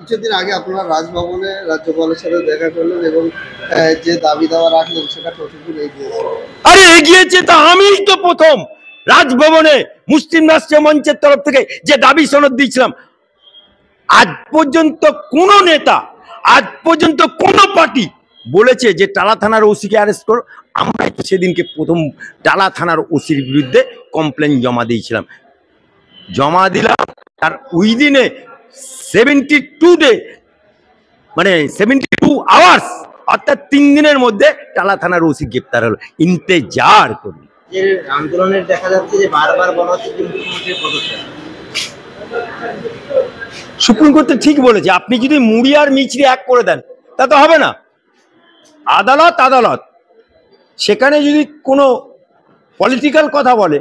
কিছুদিন আগে আপনারা রাজভবনে রাজ্যপালের সাথে দেখা করলেন এবং যে দাবি দাওয়া রাখলেন সেটা কতদূর এগিয়েছে? আরে এগিয়েছে তা আমিই তো প্রথম রাজভবনে মুসলিম রাষ্ট্রীয় মঞ্চের তরফ থেকে যে দাবি সনদ দিয়েছিলাম। আজ পর্যন্ত কোন নেতা, আজ পর্যন্ত কোন পার্টি বলেছে যে টালা থানার ওসিকে অ্যারেস্ট করো? আমরা সেদিনকে প্রথম টালা থানার ওসির বিরুদ্ধে কমপ্লেন জমা দিয়েছিলাম, জমা দিলাম। আর ওই দিনে 72 ডে মানে 72 আওয়ার্স অর্থাৎ 3 দিনের মধ্যে টালা থানার ওসি গ্রেপ্তার হলো। ইন্তেজার করি যে আন্দোলনের দেখা যাচ্ছে যে বারবার বলা হচ্ছে যে মুখ্যমন্ত্রীর পদত্যাগ। সুপ্রিম কোর্ট ঠিক বলেছে, আপনি যদি মুড়ি আর মিছরি এক করে দেন তা তো হবে না। আদালত আদালত, সেখানে যদি কোনো পলিটিক্যাল কথা বলে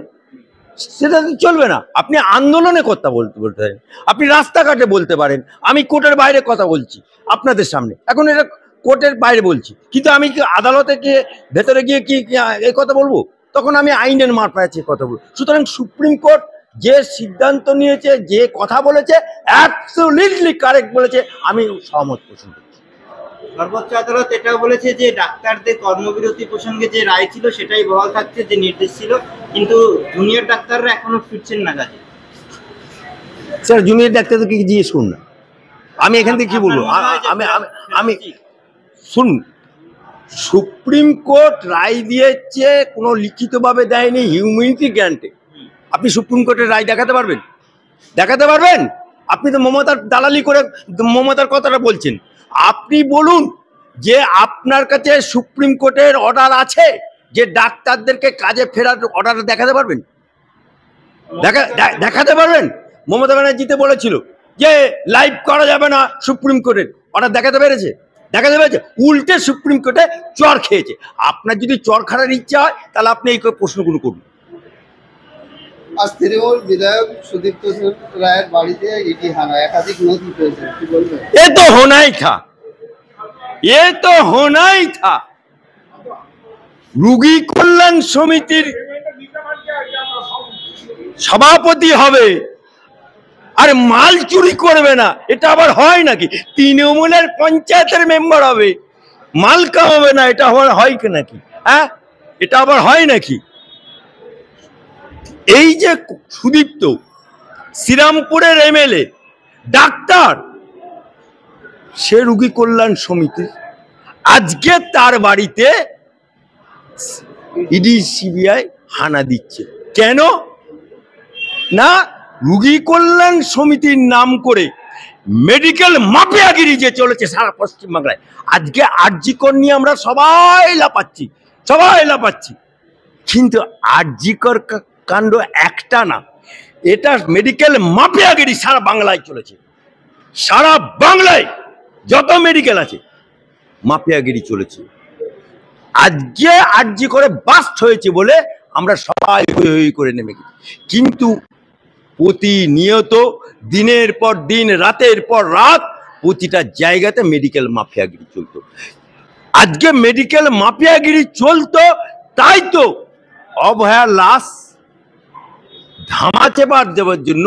সেটা তো চলবে না। আপনি আন্দোলনে কথা বলতে পারেন, আপনি রাস্তাঘাটে বলতে পারেন। আমি কোর্টের বাইরে কথা বলছি আপনাদের সামনে, এখন এটা কোর্টের বাইরে বলছি, কিন্তু আমি কি আদালতে গিয়ে ভেতরে গিয়ে কি এই কথা বলবো? তখন আমি আইনের মারপ্যাচে কথা বলবো। সুতরাং সুপ্রিম কোর্ট যে সিদ্ধান্ত নিয়েছে, যে কথা বলেছে, অ্যাবসলিউটলি কারেক্ট বলেছে, আমি সহমত পোষণ করছি। সর্বোচ্চ আদালত এটাও বলেছে যে ডাক্তারদের কর্মবিরতি প্রসঙ্গে যে রায় ছিল সেটাই বহাল থাকছে, যে নির্দেশ ছিল, কিন্তু জুনিয়র ডাক্তাররা এখনো ফিরছেন না কাজে। স্যার জুনিয়র ডাক্তারদেরকে জিজ্ঞেস করুন না, আমি এখান থেকে কি বলবো? আমি শুনুন, সুপ্রিম কোর্ট রায় দিয়েছে, কোনো লিখিতভাবে দেয়নি, হিউম্যানিটি গ্রান্টে। আপনি সুপ্রিম কোর্টের রায় দেখাতে পারবেন? দেখাতে পারবেন? আপনি তো মমতার দালালি করে মমতার কথাটা বলছেন। আপনি বলুন যে আপনার কাছে সুপ্রিম কোর্টের অর্ডার আছে যে ডাক্তারদেরকে কাজে ফেরার অর্ডার দেখাতে পারবেন? দেখাতে পারবেন? মমতা ব্যানার্জিতে বলেছিল যে লাইভ করা যাবে না, সুপ্রিম কোর্টের অর্ডার দেখাতে পেরেছে? দেখাতে পেরেছে? উল্টে সুপ্রিম কোর্টে চর খেয়েছে। আপনার যদি চর খাওয়ার ইচ্ছা হয় তাহলে আপনি এই প্রশ্নগুলো করুন। আজ তৃণমূল বিধায়ক সুদীপ্ত রায়ের বাড়িতে ইডি হানা, একাধিক নথি পেয়েছে, কি বলবেন? এ তো হোনাই থা, এ তো হোনাই থা। রোগী কল্যাণ সমিতির সভাপতি হবে আর মাল চুরি করবে না, এটা আবার হয় নাকি? তৃণমূলের পঞ্চায়েতের মেম্বার হবে, মাল কামাবে না, এটা আবার হয় নাকি? হ্যাঁ, এটা আবার হয় নাকি? এই যে সুদীপ্ত শ্রীরামপুরের এমএলএ ডাক্তার, সে রোগী কল্যাণ সমিতির, আজকে তার বাড়িতে ইডি সিবিআই হানা দিচ্ছে। কেন না? রোগী কল্যাণ সমিতির নাম করে মেডিকেল মাফিয়াগিরি যে চলেছে সারা পশ্চিমবাংলায়। আজকে আরজি কর নিয়ে আমরা সবাই লাপাচ্ছি, কিন্তু আরজি কর কাণ্ড একটা না, এটা মেডিকেল মাফিয়াগিরি সারা বাংলায় চলেছে। সারা বাংলায় যত মেডিকেল আছে মাফিয়াগিরি চলেছে। আজকে আরজি করে বাস্ট হয়েছে বলে আমরা সবাই হই হই করে নেমে গেছি, কিন্তু প্রতিনিয়ত দিনের পর দিন, রাতের পর রাত প্রতিটা জায়গাতে মেডিকেল মাফিয়াগিরি চলতো। আজকে মেডিকেল মাফিয়াগিরি চলতো, তাই তো অভয়ার লাশ ধামাচাপা দেওয়ার জন্য,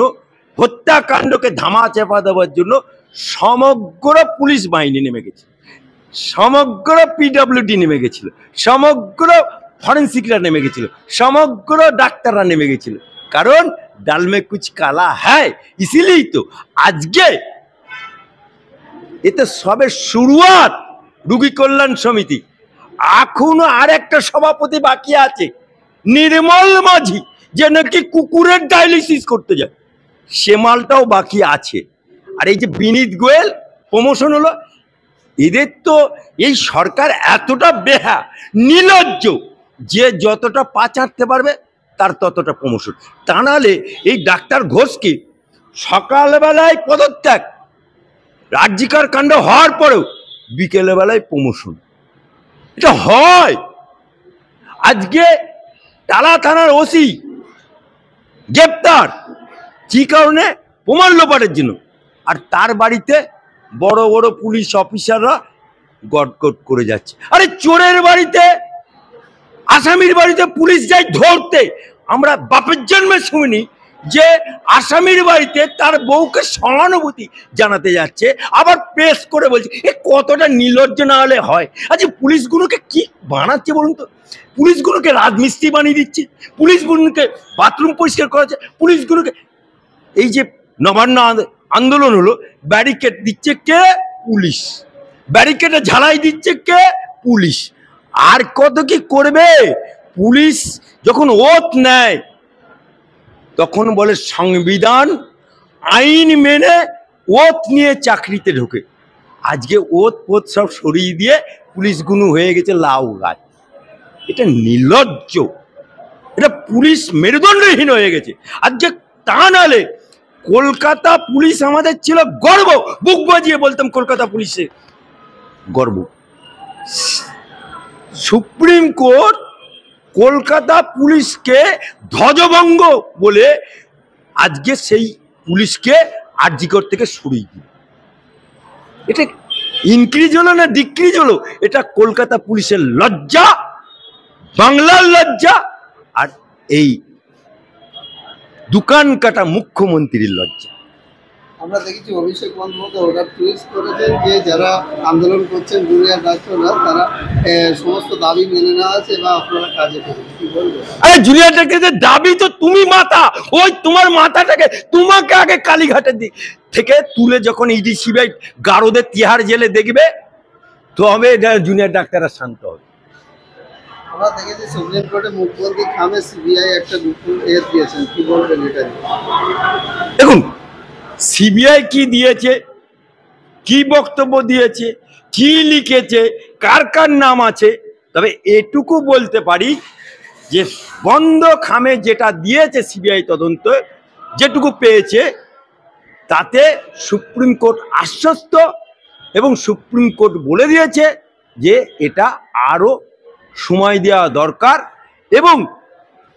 হত্যাকাণ্ডকে ধামাচাপা দেওয়ার জন্য সমগ্র পুলিশ বাহিনী নেমে গেছে, সমগ্র পিডব্লিউডি নেমে গেছিল, সমগ্র ফরেন্সিকরা নেমে গেছিল, সমগ্র ডাক্তাররা নেমে গেছিল। কারণ ডাল মে কুছ কালা হ্যায়, ইসিলিয়ে তো আজকে এতে সবে শুরুয়াত। রোগী কল্যাণ সমিতি এখনো আর একটা সভাপতি বাকি আছে, নির্মল মাঝি, যে নাকি কুকুরের ডায়ালিসিস করতে যায়, সে মালটাও বাকি আছে। আর এই যে বিনীত গোয়েল প্রমোশন হলো, এদের তো এই সরকার এতটা বেহা নির্লজ্জ যে যতটা পা চাটতে পারবে তার ততটা প্রমোশন। তা নাহলে এই ডাক্তার ঘোষকে সকালবেলায় পদত্যাগ, রাজ্যিকার কাণ্ড হওয়ার পরেও বিকেলবেলায় প্রমোশন, এটা হয়। আজকে টালা থানার ওসি গ্রেপ্তার কি কারণে? প্রমাণ লোপাটের জন্য। আর তার বাড়িতে বড় বড় পুলিশ অফিসাররা গটগট করে যাচ্ছে। আরে চোরের বাড়িতে, আসামির বাড়িতে পুলিশ যায় ধরতে, আমরা বাপের জন্মে শুনিনি যে আসামির বাড়িতে তার বউকে সহানুভূতি জানাতে যাচ্ছে, আবার প্রেস করে বলছে, এ কতটা নির্লজ্জ না হলে হয়? আচ্ছা, পুলিশগুলোকে কি বানাচ্ছে বলুন তো? পুলিশগুলোকে রাজমিস্ত্রি বানিয়ে দিচ্ছে, পুলিশগুলোকে বাথরুম পরিষ্কার করাচ্ছে, পুলিশগুলোকে এই যে নবান্ন আন্দোলন হলো, ব্যারিকেড দিচ্ছে কে? পুলিশ। ব্যারিকেডে ঝালাই দিচ্ছে কে? পুলিশ। আর কত কি করবে? পুলিশ যখন ওত নেয় তখন বলে সংবিধান আইন মেনে ওত নিয়ে চাকরিতে ঢোকে। আজকে ওত পোত সব সরিয়ে দিয়ে পুলিশগুলো হয়ে গেছে লাউ গাছ। এটা নির্লজ্জ, এটা পুলিশ মেরুদণ্ডহীন হয়ে গেছে আজকে। তা নাহলে কলকাতা পুলিশ আমাদের ছিল গর্ব, বুক বাজিয়ে বলতাম কলকাতা পুলিশে গর্ব। সুপ্রিম কোর্ট কলকাতা পুলিশকে ধ্বজভঙ্গ বলে আজকে সেই পুলিশকে আরজিকর থেকে সরিয়ে দিল। এটা ইনক্রিজ হলো না ডিক্রিজ হলো? এটা কলকাতা পুলিশের লজ্জা, বাংলার লজ্জা, আর এই দোকান কাটা মুখ্যমন্ত্রীর লজ্জা। আমরা দেখেছি অভিষেক বন্দ্যোপাধ্যায় ওরা টুইট করেছেন যে যারা আন্দোলন করছেন জুনিয়র ডাক্তাররা, তারা সমস্ত দাবি মেনে নেওয়া আছে বা আপনারা কাজে করবেন, কি বলবেন? আরে জুনিয়র ডাক্তারদের দাবি তো তুমি মাথা, ওই তোমার মাথাটাকে তোমাকে আগে কালীঘাটের দিক থেকে তুলে যখন ইডি সিবিআই গারদের তিহার জেলে দেখবে তবে জুনিয়র ডাক্তাররা শান্ত হবে। আমরা দেখেছি সুপ্রিম কোর্টে মুখ্যমন্ত্রী খামে সিবিআই একটা দিয়েছেন, কি বলবেন এটা নিয়ে? দেখুন, সিবিআই কি দিয়েছে, কি বক্তব্য দিয়েছে, কি লিখেছে, কার কার নাম আছে, তবে এটুকু বলতে পারি যে বন্ধ খামে যেটা দিয়েছে সিবিআই তদন্ত, যেটুকু পেয়েছে তাতে সুপ্রিম কোর্ট আশ্বস্ত, এবং সুপ্রিম কোর্ট বলে দিয়েছে যে এটা আরো সময় দেওয়া দরকার, এবং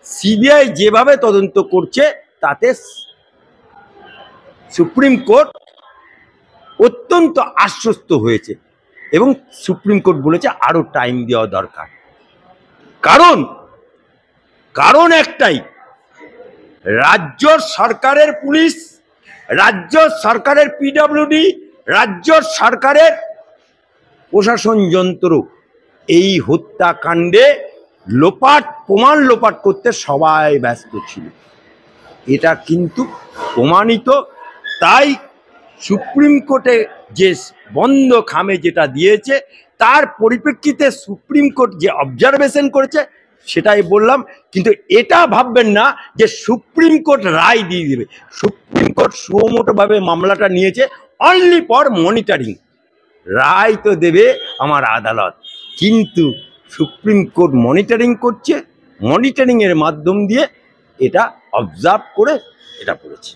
সিবিআই যেভাবে তদন্ত করছে তাতে সুপ্রিম কোর্ট অত্যন্ত আশ্বস্ত হয়েছে, এবং সুপ্রিম কোর্ট বলেছে আরো টাইম দেওয়া দরকার। কারণ একটাই, রাজ্য সরকারের পুলিশ, রাজ্য সরকারের পিডব্লিউডি, রাজ্য সরকারের প্রশাসন যন্ত্র এই হত্যাকাণ্ডে প্রমাণ লোপাট করতে সবাই ব্যস্ত ছিল। এটা কিন্তু প্রমাণিত। তাই সুপ্রিম কোর্টে যে বন্ধ খামে যেটা দিয়েছে তার পরিপ্রেক্ষিতে সুপ্রিম কোর্ট যে অবজারভেশন করেছে সেটাই বললাম। কিন্তু এটা ভাববেন না যে সুপ্রিম কোর্ট রায় দিয়ে দেবে। সুপ্রিম কোর্ট সুমোটোভাবে মামলাটা নিয়েছে অনলি ফর মনিটরিং। রায় তো দেবে আমার আদালত, কিন্তু সুপ্রিম কোর্ট মনিটরিং করছে, মনিটরিংয়ের মাধ্যম দিয়ে এটা অবজার্ভ করে এটা করেছে।